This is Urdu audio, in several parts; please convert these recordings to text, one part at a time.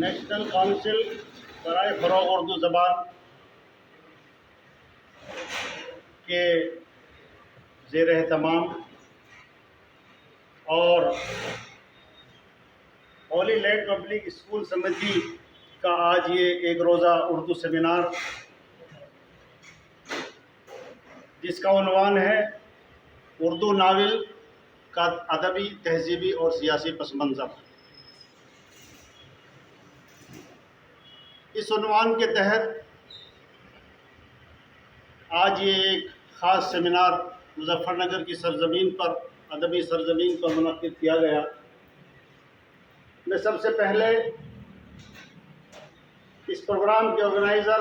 نیشنل کونسل برائے فروغ اردو زبان کے زیر اہتمام اور ہولی لینڈ پبلک اسکول سمیتی کا آج یہ ایک روزہ اردو سیمینار، جس کا عنوان ہے اردو ناول کا ادبی، تہذیبی اور سیاسی پس منظر۔ اس عنوان کے تحت آج یہ ایک خاص سیمینار مظفر نگر کی سرزمین پر، ادبی سرزمین پر منعقد کیا گیا۔ میں سب سے پہلے اس پروگرام کے آرگنائزر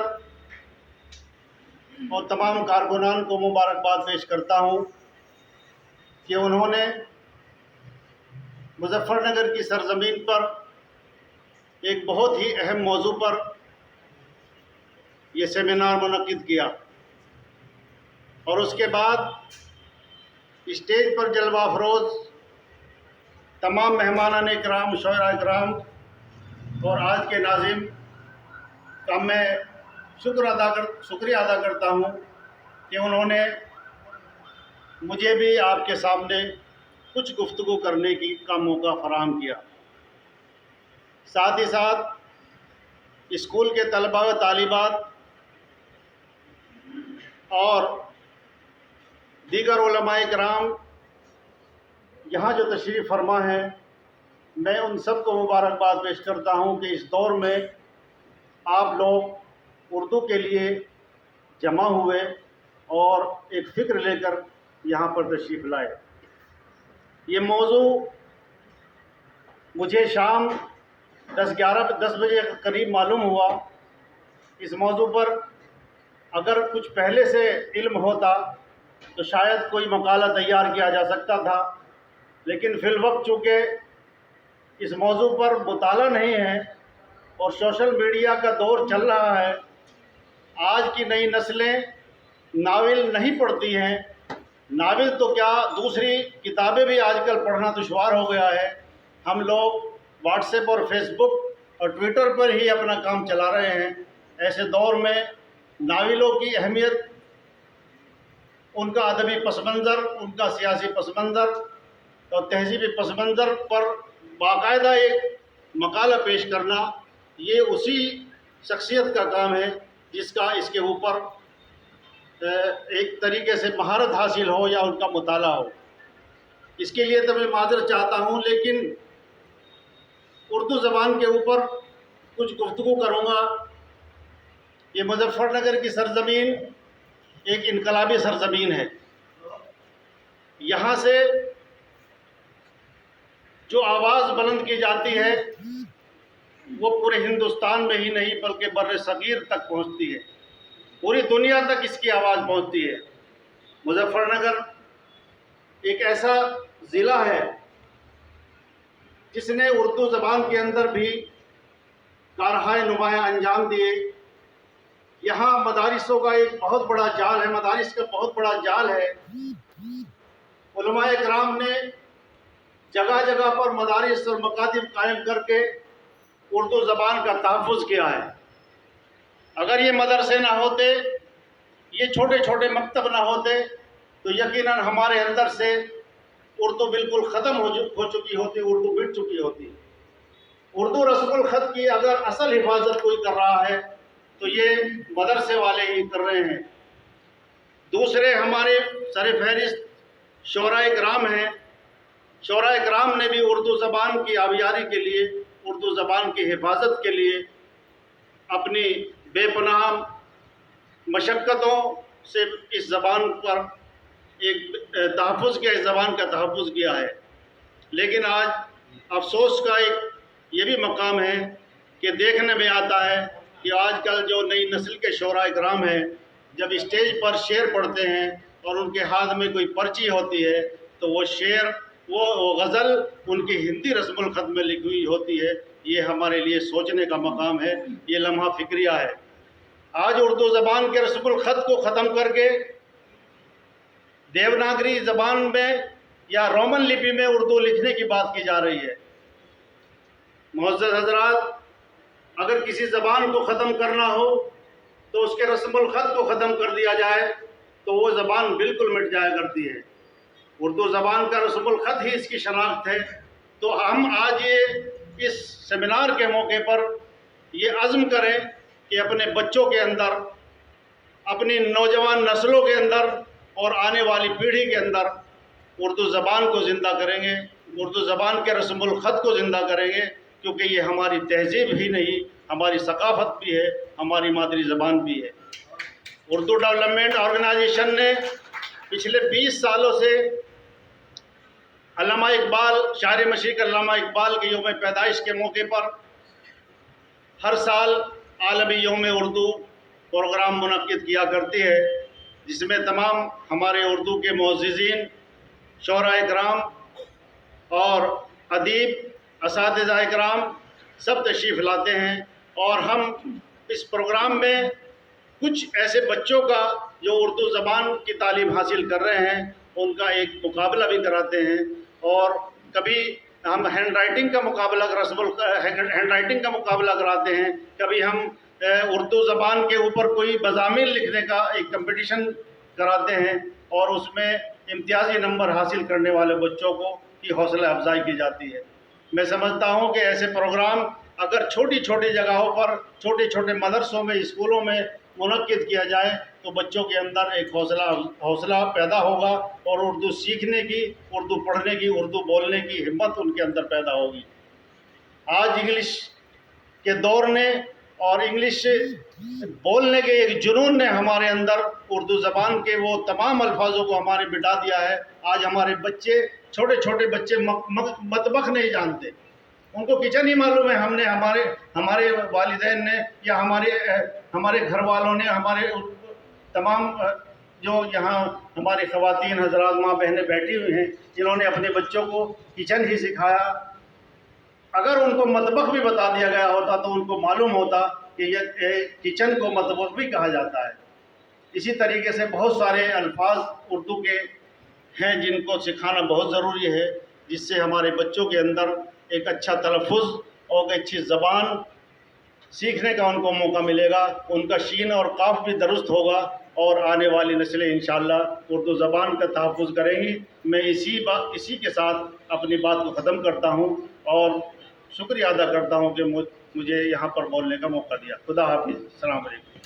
اور تمام کارکنان کو مبارکباد پیش کرتا ہوں کہ انہوں نے مظفر نگر کی سرزمین پر ایک بہت ہی اہم موضوع پر یہ سیمینار منعقد کیا، اور اس کے بعد اسٹیج پر جلوہ افروز تمام مہمانان اکرام، شعراء اکرام اور آج کے ناظم کا میں شکریہ ادا کرتا ہوں کہ انہوں نے مجھے بھی آپ کے سامنے کچھ گفتگو کرنے کا موقع فراہم کیا۔ ساتھ ہی ساتھ اسکول کے طلباء و طالبات اور دیگر علماء کرام یہاں جو تشریف فرما ہیں، میں ان سب کو مبارکباد پیش کرتا ہوں کہ اس دور میں آپ لوگ اردو کے لیے جمع ہوئے اور ایک فکر لے کر یہاں پر تشریف لائے۔ یہ موضوع مجھے شام 10 بجے قریب معلوم ہوا۔ اس موضوع پر اگر کچھ پہلے سے علم ہوتا تو شاید کوئی مقالہ تیار کیا جا سکتا تھا، لیکن فی الوقت چونکہ اس موضوع پر مطالعہ نہیں ہے اور سوشل میڈیا کا دور چل رہا ہے، آج کی نئی نسلیں ناول نہیں پڑھتی ہیں۔ ناول تو کیا، دوسری کتابیں بھی آج کل پڑھنا دشوار ہو گیا ہے۔ ہم لوگ واٹس ایپ اور فیس بک اور ٹویٹر پر ہی اپنا کام چلا رہے ہیں۔ ایسے دور میں ناولوں کی اہمیت، ان کا ادبی پس منظر، ان کا سیاسی پس منظر اور تہذیبی پس منظر پر باقاعدہ ایک مقالہ پیش کرنا، یہ اسی شخصیت کا کام ہے جس کا اس کے اوپر ایک طریقے سے مہارت حاصل ہو یا ان کا مطالعہ ہو۔ اس کے لیے تو میں معذرت چاہتا ہوں، لیکن اردو زبان کے اوپر کچھ گفتگو کروں گا۔ یہ مظفر نگر کی سرزمین ایک انقلابی سرزمین ہے۔ یہاں سے جو آواز بلند کی جاتی ہے وہ پورے ہندوستان میں ہی نہیں بلکہ بر صغیر تک پہنچتی ہے، پوری دنیا تک اس کی آواز پہنچتی ہے۔ مظفر نگر ایک ایسا ضلع ہے جس نے اردو زبان کے اندر بھی کارہائے نمایاں انجام دیے۔ یہاں مدارسوں کا ایک بہت بڑا جال ہے، مدارس کا بہت بڑا جال ہے۔ علماء کرام نے جگہ جگہ پر مدارس اور مکاتب قائم کر کے اردو زبان کا تحفظ کیا ہے۔ اگر یہ مدرسے نہ ہوتے، یہ چھوٹے چھوٹے مکتب نہ ہوتے، تو یقیناً ہمارے اندر سے اردو بالکل ختم ہو چکی ہوتی، اردو مٹ چکی ہوتی۔ اردو رسم الخط کی اگر اصل حفاظت کوئی کر رہا ہے تو یہ مدرسے والے ہی کر رہے ہیں۔ دوسرے ہمارے سر فہرست شعراء کرام ہیں۔ شعراء کرام نے بھی اردو زبان کی آبیاری کے لیے، اردو زبان کی حفاظت کے لیے اپنی بے پناہ مشقتوں سے اس زبان پر ایک تحفظ کیا، اس زبان کا تحفظ کیا ہے۔ لیکن آج افسوس کا ایک یہ بھی مقام ہے کہ دیکھنے میں آتا ہے کہ آج کل جو نئی نسل کے شعراء کرام ہیں، جب اسٹیج پر شعر پڑھتے ہیں اور ان کے ہاتھ میں کوئی پرچی ہوتی ہے تو وہ شعر، وہ غزل ان کی ہندی رسم الخط میں لکھی ہوئی ہوتی ہے۔ یہ ہمارے لیے سوچنے کا مقام ہے، یہ لمحہ فکریہ ہے۔ آج اردو زبان کے رسم الخط کو ختم کر کے دیوناگری زبان میں یا رومن لپی میں اردو لکھنے کی بات کی جا رہی ہے۔ معزز حضرات، اگر کسی زبان کو ختم کرنا ہو تو اس کے رسم الخط کو ختم کر دیا جائے تو وہ زبان بالکل مٹ جایا کرتی ہے۔ اردو زبان کا رسم الخط ہی اس کی شناخت ہے۔ تو ہم آج اس سیمینار کے موقع پر یہ عزم کریں کہ اپنے بچوں کے اندر، اپنی نوجوان نسلوں کے اندر اور آنے والی پیڑھی کے اندر اردو زبان کو زندہ کریں گے، اردو زبان کے رسم الخط کو زندہ کریں گے، کیونکہ یہ ہماری تہذیب ہی نہیں، ہماری ثقافت بھی ہے، ہماری مادری زبان بھی ہے۔ اردو ڈیولپمنٹ آرگنائزیشن نے پچھلے 20 سالوں سے علامہ اقبال، شاعر مشرق علامہ اقبال کے یوم پیدائش کے موقع پر ہر سال عالمی یوم اردو پروگرام منعقد کیا کرتی ہے، جس میں تمام ہمارے اردو کے معززین، شعراء کرام اور ادیب، اساتذہ کرام سب تشریف لاتے ہیں، اور ہم اس پروگرام میں کچھ ایسے بچوں کا جو اردو زبان کی تعلیم حاصل کر رہے ہیں ان کا ایک مقابلہ بھی کراتے ہیں، اور کبھی ہم ہینڈ رائٹنگ کا مقابلہ ہینڈ رائٹنگ کا مقابلہ کراتے ہیں، کبھی ہم اردو زبان کے اوپر کوئی مضامین لکھنے کا ایک کمپٹیشن کراتے ہیں، اور اس میں امتیازی نمبر حاصل کرنے والے بچوں کی حوصلہ افزائی کی جاتی ہے۔ میں سمجھتا ہوں کہ ایسے پروگرام اگر چھوٹی چھوٹی جگہوں پر، چھوٹے چھوٹے مدرسوں میں، اسکولوں میں منعقد کیا جائے تو بچوں کے اندر ایک حوصلہ پیدا ہوگا، اور اردو سیکھنے کی، اردو پڑھنے کی، اردو بولنے کی ہمت ان کے اندر پیدا ہوگی۔ آج انگلش کے دور نے اور انگلش بولنے کے ایک جنون نے ہمارے اندر اردو زبان کے وہ تمام الفاظوں کو ہمارے مٹا دیا ہے۔ آج ہمارے بچے، چھوٹے چھوٹے بچے مطبخ نہیں جانتے، ان کو کچن ہی معلوم ہے۔ ہمارے والدین نے یا ہمارے گھر والوں نے، ہمارے تمام جو یہاں ہماری خواتین حضرات، ماں بہنیں بیٹھی ہوئی ہیں، جنہوں نے اپنے بچوں کو کچن ہی سکھایا، اگر ان کو مطبخ بھی بتا دیا گیا ہوتا تو ان کو معلوم ہوتا کہ یہ کچن کو مطبخ بھی کہا جاتا ہے۔ اسی طریقے سے بہت سارے الفاظ اردو کے ہیں جن کو سکھانا بہت ضروری ہے، جس سے ہمارے بچوں کے اندر ایک اچھا تلفظ اور ایک اچھی زبان سیکھنے کا ان کو موقع ملے گا، ان کا شین اور قاف بھی درست ہوگا، اور آنے والی نسلیں انشاءاللہ اردو زبان کا تحفظ کریں گی۔ میں اسی کے ساتھ اپنی بات کو ختم کرتا ہوں، اور شکریہ ادا کرتا ہوں کہ مجھے یہاں پر بولنے کا موقع دیا۔ خدا حافظ، السلام علیکم۔